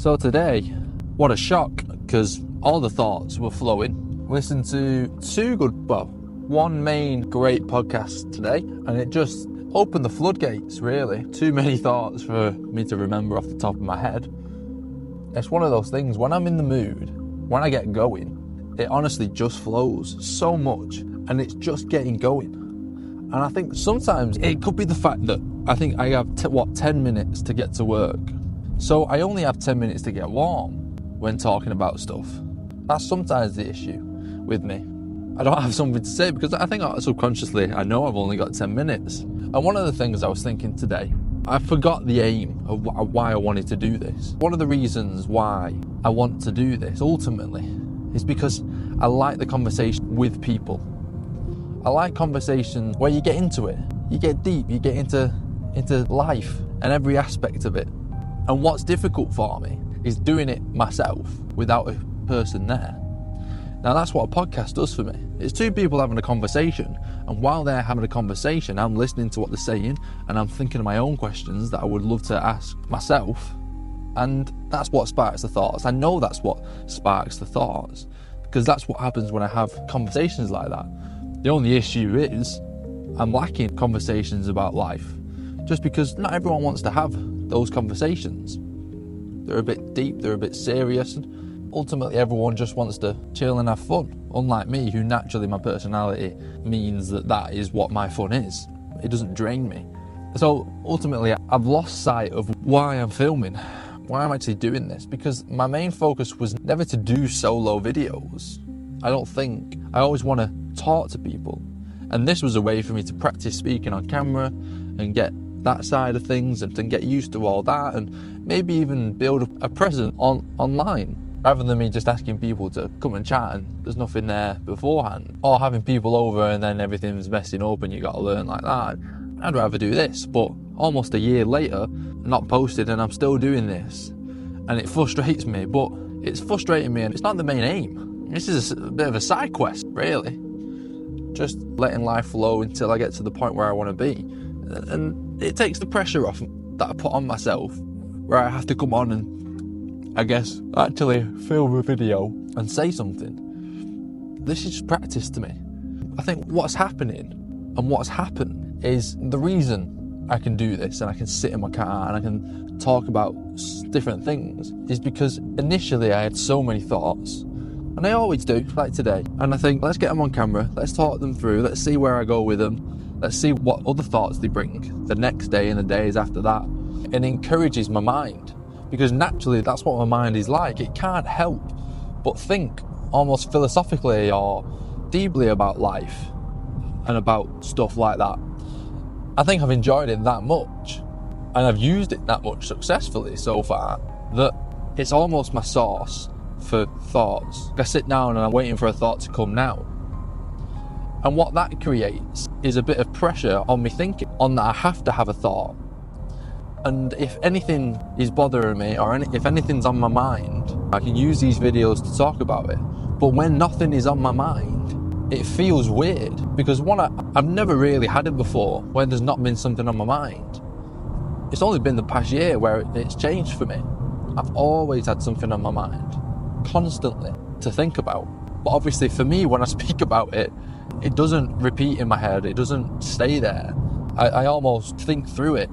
So today, what a shock, because all the thoughts were flowing. Listened to one main great podcast today, and it just opened the floodgates, really. Too many thoughts for me to remember off the top of my head. It's one of those things, when I'm in the mood, when I get going, it honestly just flows so much, and it's just getting going. And I think sometimes it could be the fact that I think I have 10 minutes to get to work. So I only have 10 minutes to get warm when talking about stuff. That's sometimes the issue with me. I don't have something to say because I think subconsciously I know I've only got 10 minutes. And one of the things I was thinking today, I forgot the aim of why I wanted to do this. One of the reasons why I want to do this ultimately is because I like the conversation with people. I like conversations where you get into it, you get deep, you get into life and every aspect of it. And what's difficult for me is doing it myself without a person there. Now that's what a podcast does for me. It's two people having a conversation, and while they're having a conversation, I'm listening to what they're saying, and I'm thinking of my own questions that I would love to ask myself. And that's what sparks the thoughts. I know that's what sparks the thoughts, because that's what happens when I have conversations like that. The only issue is I'm lacking conversations about life, just because not everyone wants to have those conversations. They're a bit deep, they're a bit serious, and ultimately everyone just wants to chill and have fun, unlike me, who naturally my personality means that is what my fun is. It doesn't drain me. So ultimately I've lost sight of why I'm filming, why I'm actually doing this, because my main focus was never to do solo videos. I don't think. I always want to talk to people, and this was a way for me to practice speaking on camera and get that side of things and get used to all that, and maybe even build a presence online, rather than me just asking people to come and chat and there's nothing there beforehand, or having people over and then everything's messing up and you got to learn like that. I'd rather do this, but almost a year later, not posted, and I'm still doing this, and it frustrates me. But it's frustrating me, and it's not the main aim. This is a bit of a side quest, really. Just letting life flow until I get to the point where I want to be. And it takes the pressure off that I put on myself, where I have to come on and, I guess, actually film a video and say something. This is just practice to me. I think what's happening and what's happened is the reason I can do this and I can sit in my car and I can talk about different things is because initially I had so many thoughts. And I always do, like today. And I think, let's get them on camera, let's talk them through, let's see where I go with them, let's see what other thoughts they bring the next day and the days after that. It encourages my mind, because naturally that's what my mind is like. It can't help but think almost philosophically or deeply about life and about stuff like that. I think I've enjoyed it that much, and I've used it that much successfully so far, that it's almost my source for thoughts. I sit down and I'm waiting for a thought to come now. And what that creates is a bit of pressure on me thinking, on that I have to have a thought. And if anything is bothering me, or if anything's on my mind, I can use these videos to talk about it. But when nothing is on my mind, it feels weird, because I've never really had it before when there's not been something on my mind. It's only been the past year where it's changed for me. I've always had something on my mind, constantly, to think about. But obviously for me, when I speak about it, it doesn't repeat in my head, it doesn't stay there. I almost think through it.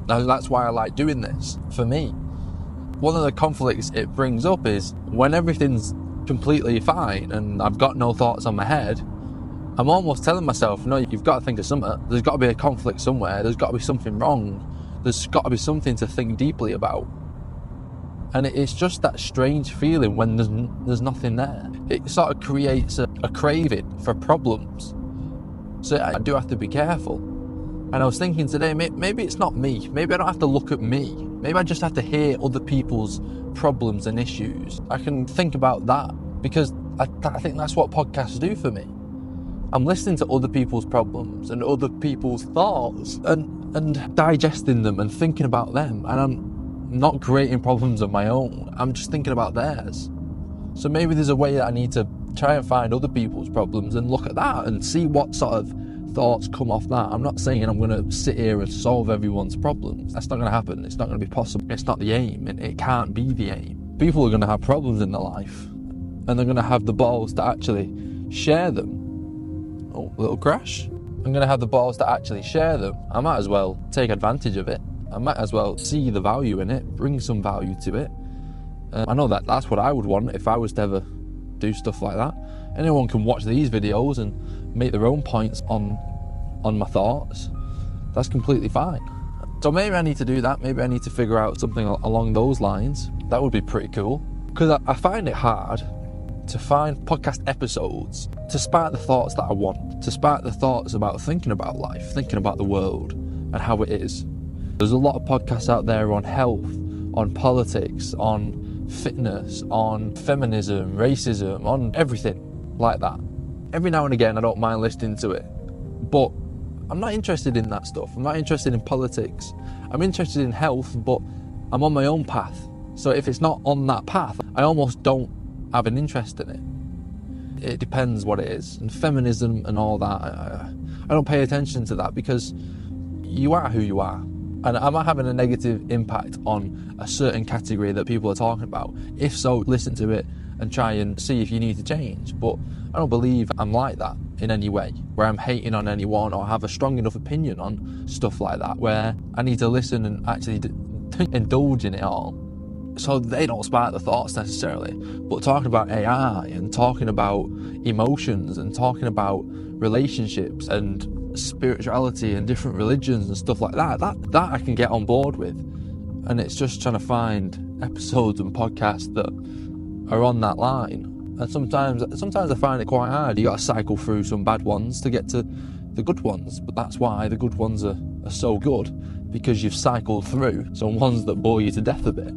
Now that's why I like doing this, for me. One of the conflicts it brings up is when everything's completely fine and I've got no thoughts on my head, I'm almost telling myself, no, you've got to think of something. There's got to be a conflict somewhere, there's got to be something wrong, there's got to be something to think deeply about. And it's just that strange feeling when there's nothing there. It sort of creates a craving for problems. So I do have to be careful. And I was thinking today, maybe it's not me. Maybe I don't have to look at me. Maybe I just have to hear other people's problems and issues. I can think about that, because I think that's what podcasts do for me. I'm listening to other people's problems and other people's thoughts and digesting them and thinking about them. And I'm not creating problems of my own. I'm just thinking about theirs. So maybe there's a way that I need to try and find other people's problems and look at that and see what sort of thoughts come off that. I'm not saying I'm going to sit here and solve everyone's problems. That's not going to happen. It's not going to be possible. It's not the aim, and it can't be the aim. People are going to have problems in their life, and they're going to have the balls to actually share them. Oh, little crash. I'm going to have the balls to actually share them. I might as well take advantage of it. I might as well see the value in it, bring some value to it. I know that's what I would want if I was to ever do stuff like that. Anyone can watch these videos and make their own points on my thoughts. That's completely fine. So maybe I need to do that. Maybe I need to figure out something along those lines. That would be pretty cool. Because I find it hard to find podcast episodes to spark the thoughts that I want, to spark the thoughts about thinking about life, thinking about the world and how it is. There's a lot of podcasts out there on health, on politics, on fitness, on feminism, racism, on everything like that. Every now and again I don't mind listening to it, but I'm not interested in that stuff. I'm not interested in politics. I'm interested in health, but I'm on my own path. So if it's not on that path, I almost don't have an interest in it. It depends what it is. And feminism and all that, I don't pay attention to that, because you are who you are. And am I having a negative impact on a certain category that people are talking about? If so, listen to it and try and see if you need to change. But I don't believe I'm like that in any way, where I'm hating on anyone or have a strong enough opinion on stuff like that, where I need to listen and actually indulge in it all. So they don't spark the thoughts necessarily. But talking about AI and talking about emotions and talking about relationships and spirituality and different religions and stuff like that I can get on board with. And it's just trying to find episodes and podcasts that are on that line. And sometimes I find it quite hard. You got to cycle through some bad ones to get to the good ones. But that's why the good ones are so good, because you've cycled through some ones that bore you to death a bit.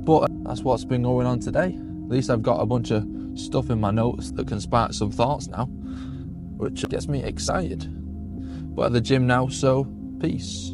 But that's what's been going on today. At least I've got a bunch of stuff in my notes that can spark some thoughts now, which gets me excited. But at the gym now, so peace.